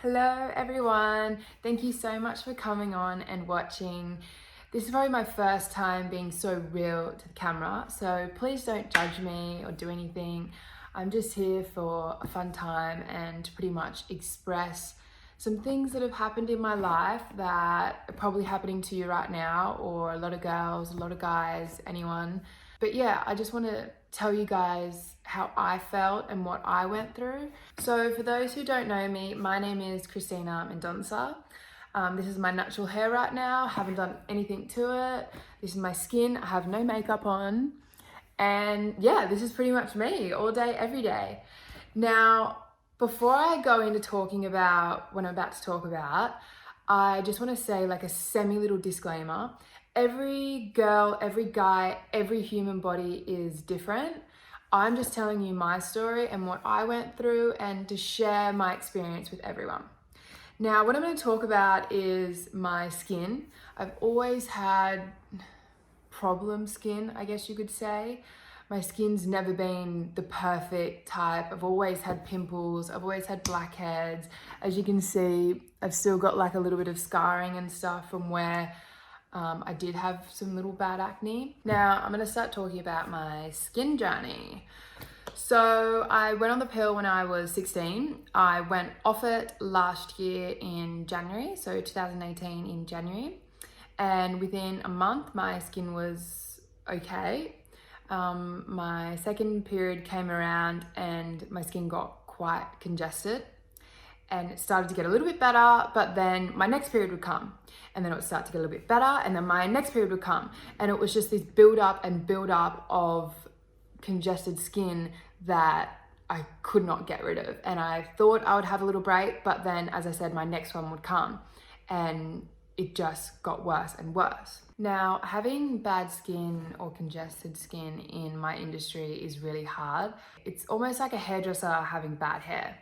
Hello everyone, thank you so much for coming on and watching. This is probably my first time being so real to the camera, so please don't judge me or do anything. I'm just here for a fun time and to pretty much express some things that have happened in my life that are probably happening to you right now, or a lot of girls, a lot of guys, anyone. But yeah, I just want to tell you guys how I felt and what I went through. So for those who don't know me, my name is Christina Mendonça. This is my natural hair right now. I haven't done anything to it. This is my skin. I have no makeup on. And yeah, this is pretty much me all day, every day. Now, before I go into talking about what I'm about to talk about, I just want to say like a semi-little disclaimer. Every girl, every guy, every human body is different. I'm just telling you my story and what I went through and to share my experience with everyone. Now, what I'm going to talk about is my skin. I've always had problem skin, I guess you could say. My skin's never been the perfect type. I've always had pimples. I've always had blackheads. As you can see, I've still got like a little bit of scarring and stuff from where I did have some little bad acne. Now, I'm gonna start talking about my skin journey. So I went on the pill when I was 16. I went off it last year in January, so 2018 in January. And within a month, my skin was okay. My second period came around and my skin got quite congested and it started to get a little bit better, but then my next period would come and then it would start to get a little bit better and then my next period would come and it was just this build up of congested skin that I could not get rid of. And I thought I would have a little break, but then as I said, my next one would come and it just got worse and worse. Now, having bad skin or congested skin in my industry is really hard. It's almost like a hairdresser having bad hair.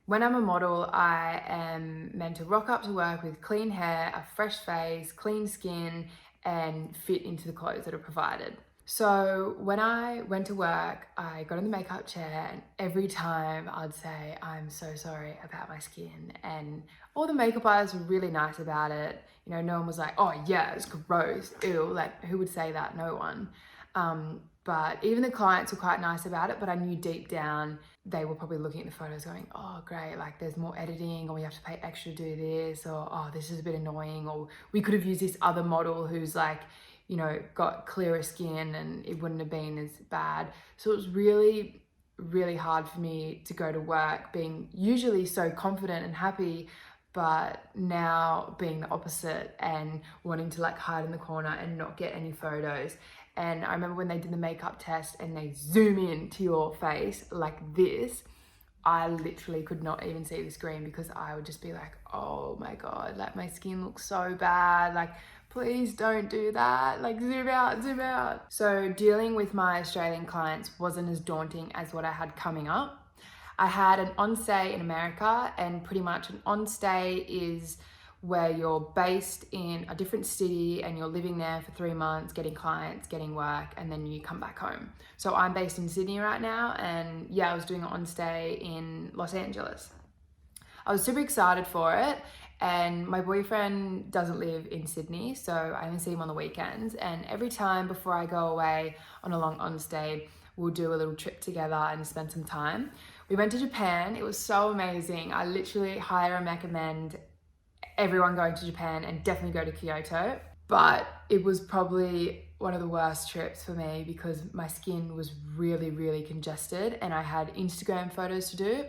When I'm a model, I am meant to rock up to work with clean hair, a fresh face, clean skin, and fit into the clothes that are provided. So when I went to work, I got in the makeup chair and every time I'd say, I'm so sorry about my skin. And all the makeup artists were really nice about it. You know, no one was like, oh yeah, it's gross, ew, like who would say that? No one. But even the clients were quite nice about it, but I knew deep down they were probably looking at the photos going, oh great, like there's more editing, or we have to pay extra to do this, or oh, this is a bit annoying, or we could have used this other model who's like, you know, got clearer skin and it wouldn't have been as bad. So it was really, really hard for me to go to work being usually so confident and happy, but now being the opposite and wanting to like hide in the corner and not get any photos. And I remember when they did the makeup test and they zoom in to your face like this, I literally could not even see the screen because I would just be like, oh my God, like my skin looks so bad. Like, please don't do that. Like zoom out, zoom out. So dealing with my Australian clients wasn't as daunting as what I had coming up. I had an on-stay in America, and pretty much an on-stay is where you're based in a different city and you're living there for 3 months, getting clients, getting work, and then you come back home. So I'm based in Sydney right now, and yeah, I was doing an on-stay in Los Angeles. I was super excited for it, and my boyfriend doesn't live in Sydney, so I only see him on the weekends, and every time before I go away on a long on-stay, we'll do a little trip together and spend some time. We went to Japan. It was so amazing. I literally highly recommend everyone going to Japan and definitely go to Kyoto. But it was probably one of the worst trips for me because my skin was really, really congested and I had Instagram photos to do.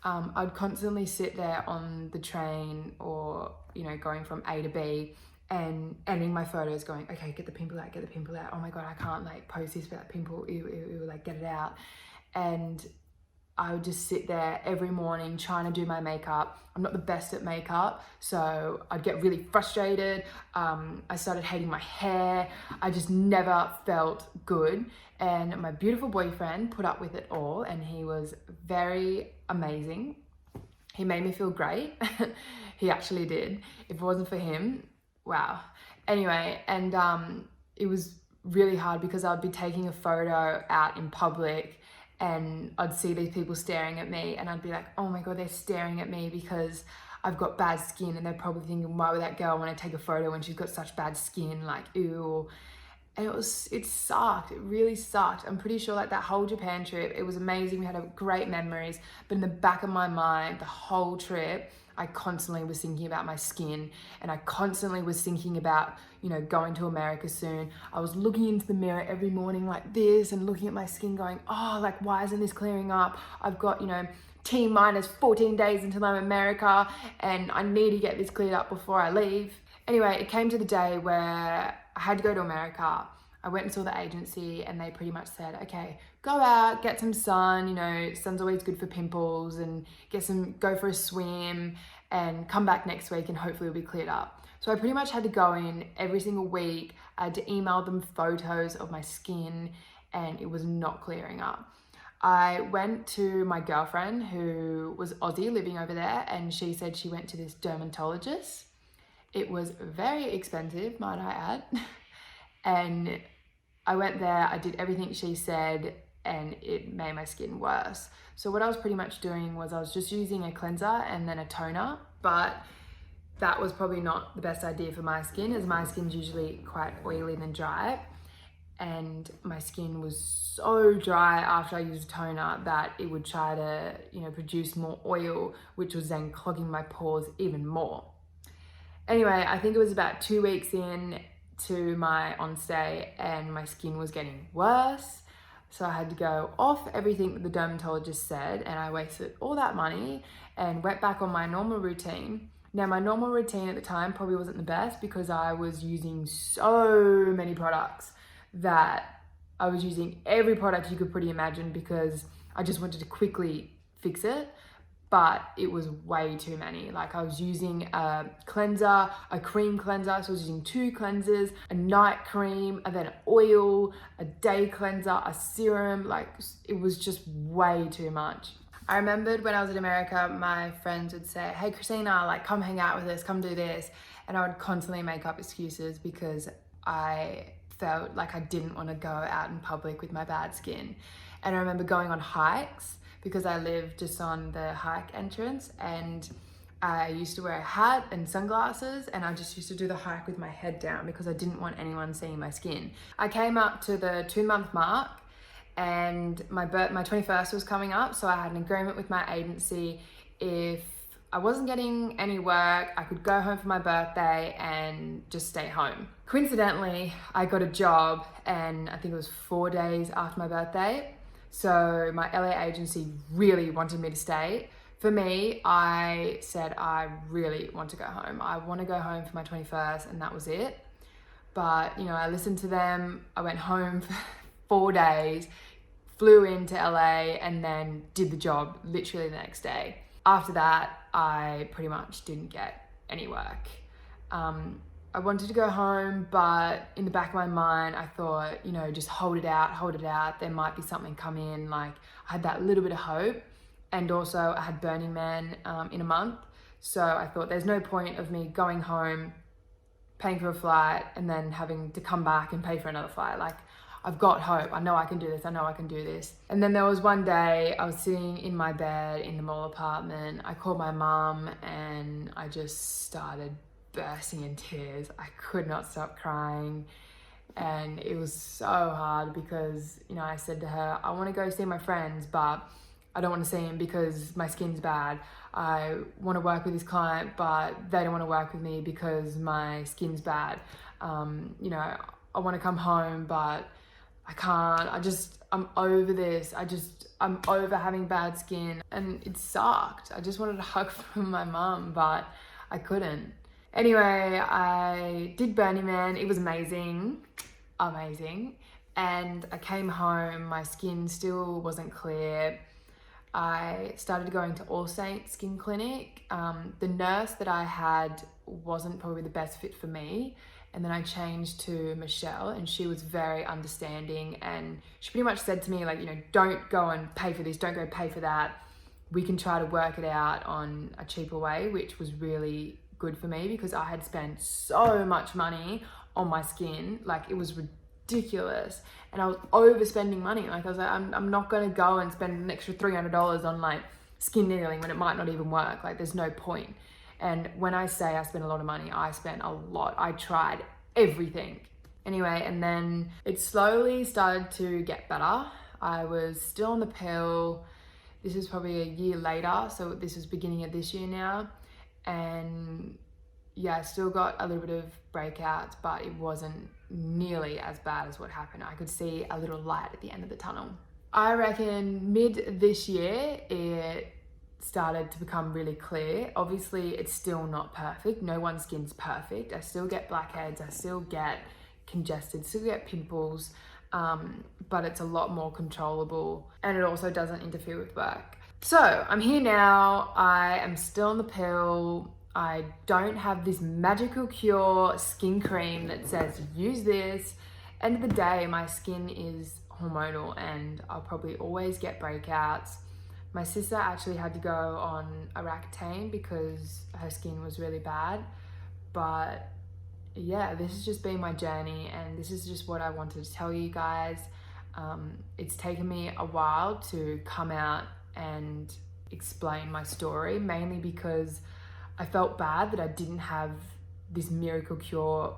I'd constantly sit there on the train or, you know, going from A to B and editing my photos going, okay, get the pimple out, get the pimple out. Oh my God, I can't like post this for that pimple, ew, ew, ew, like get it out. And I would just sit there every morning trying to do my makeup. I'm not the best at makeup, so I'd get really frustrated. I started hating my hair. I just never felt good. And my beautiful boyfriend put up with it all, and he was very amazing. He made me feel great. He actually did. If it wasn't for him, wow. Anyway, and it was really hard because I'd be taking a photo out in public and I'd see these people staring at me and I'd be like, oh my God, they're staring at me because I've got bad skin, and they're probably thinking, why would that girl want to take a photo when she's got such bad skin, like, ew. And it sucked, it really sucked. I'm pretty sure like that whole Japan trip, it was amazing, we had great memories, but in the back of my mind, the whole trip, I constantly was thinking about my skin, and I constantly was thinking about, you know, going to America soon. I was looking into the mirror every morning like this and looking at my skin going, oh, like, why isn't this clearing up? I've got, you know, T minus 14 days until I'm in America, and I need to get this cleared up before I leave. Anyway, it came to the day where I had to go to America. I went and saw the agency, and they pretty much said, okay, go out, get some sun, you know, sun's always good for pimples, and go for a swim and come back next week and hopefully it'll be cleared up. So I pretty much had to go in every single week. I had to email them photos of my skin, and it was not clearing up. I went to my girlfriend, who was Aussie, living over there, and she said she went to this dermatologist. It was very expensive, might I add. And I went there, I did everything she said, and it made my skin worse. So what I was pretty much doing was I was just using a cleanser and then a toner, but that was probably not the best idea for my skin, as my skin's usually quite oily and dry. And my skin was so dry after I used a toner that it would try to, you know, produce more oil, which was then clogging my pores even more. Anyway, I think it was about 2 weeks in to my on stay, and my skin was getting worse. So I had to go off everything that the dermatologist said, and I wasted all that money and went back on my normal routine. Now, my normal routine at the time probably wasn't the best, because I was using so many products that I was using every product you could pretty imagine, because I just wanted to quickly fix it. But it was way too many. Like, I was using a cleanser, a cream cleanser, so I was using 2 cleansers, a night cream, and then oil, a day cleanser, a serum. Like, it was just way too much. I remembered when I was in America, my friends would say, hey Christina, like, come hang out with us, come do this. And I would constantly make up excuses because I felt like I didn't want to go out in public with my bad skin. And I remember going on hikes, because I lived just on the hike entrance, and I used to wear a hat and sunglasses, and I just used to do the hike with my head down because I didn't want anyone seeing my skin. I came up to the 2-month mark, and my 21st was coming up, so I had an agreement with my agency. If I wasn't getting any work, I could go home for my birthday and just stay home. Coincidentally, I got a job, and I think it was 4 days after my birthday. So my LA agency really wanted me to stay. For me, I said, I really want to go home. I want to go home for my 21st, and that was it. But, you know, I listened to them. I went home for 4 days, flew into LA, and then did the job literally the next day. After that, I pretty much didn't get any work. I wanted to go home, but in the back of my mind, I thought, you know, just hold it out. There might be something come in. Like, I had that little bit of hope. And also I had Burning Man in a month. So I thought there's no point of me going home, paying for a flight, and then having to come back and pay for another flight. Like, I've got hope. I know I can do this. I know I can do this. And then there was one day I was sitting in my bed in the mall apartment. I called my mum, and I just started bursting in tears. I could not stop crying, and it was so hard because, you know, I said to her, I want to go see my friends, but I don't want to see them because my skin's bad. I want to work with this client, but they don't want to work with me because my skin's bad. You know, I want to come home, but I can't. I'm over this. I'm over having bad skin, and it sucked. I just wanted a hug from my mum, but I couldn't. Anyway, I did Burning Man. It was amazing. And I came home, my skin still wasn't clear. I started going to All Saints Skin Clinic. The nurse that I had wasn't probably the best fit for me. And then I changed to Michelle, and she was very understanding. And she pretty much said to me, like, you know, don't go and pay for this, don't go pay for that. We can try to work it out on a cheaper way, which was really good for me because I had spent so much money on my skin. Like, it was ridiculous. And I was overspending money. Like I was like, I'm not gonna go and spend an extra $300 on like skin needling when it might not even work. Like there's no point. And when I say I spent a lot of money, I spent a lot. I tried everything. Anyway, and then it slowly started to get better. I was still on the pill. This was probably a year later, so this was beginning of this year now. And yeah, I still got a little bit of breakouts, but it wasn't nearly as bad as what happened. I could see a little light at the end of the tunnel. I reckon mid this year, it started to become really clear. Obviously, it's still not perfect. No one's skin's perfect. I still get blackheads. I still get congested, still get pimples, but it's a lot more controllable, and it also doesn't interfere with work. So I'm here now. I am still on the pill. I don't have this magical cure skin cream that says use this. End of the day, my skin is hormonal and I'll probably always get breakouts. My sister actually had to go on a Accutane because her skin was really bad. But yeah, this has just been my journey, and this is just what I wanted to tell you guys. It's taken me a while to come out and explain my story, mainly because I felt bad that I didn't have this miracle cure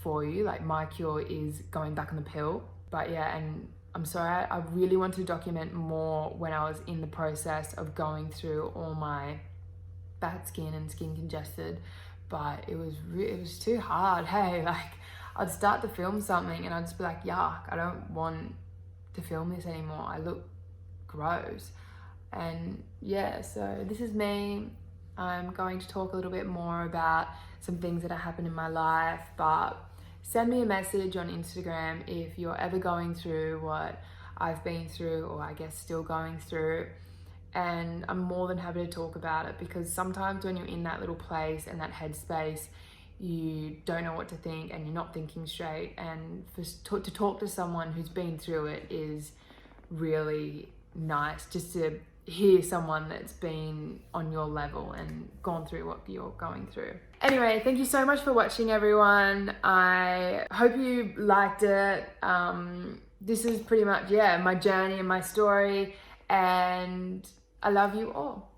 for you. Like my cure is going back on the pill. But yeah, and I'm sorry, I really wanted to document more when I was in the process of going through all my bad skin and skin congested, but it was too hard. Hey, like I'd start to film something and I'd just be like, yuck, I don't want to film this anymore. I look gross. And yeah, so this is me. I'm going to talk a little bit more about some things that have happened in my life, but send me a message on Instagram if you're ever going through what I've been through, or I guess still going through. And I'm more than happy to talk about it, because sometimes when you're in that little place and that headspace, you don't know what to think and you're not thinking straight. And to talk to someone who's been through it is really nice, just to hear someone that's been on your level and gone through what you're going through. Anyway, thank you so much for watching, everyone. I hope you liked it. This is pretty much, yeah, my journey and my story, and I love you all.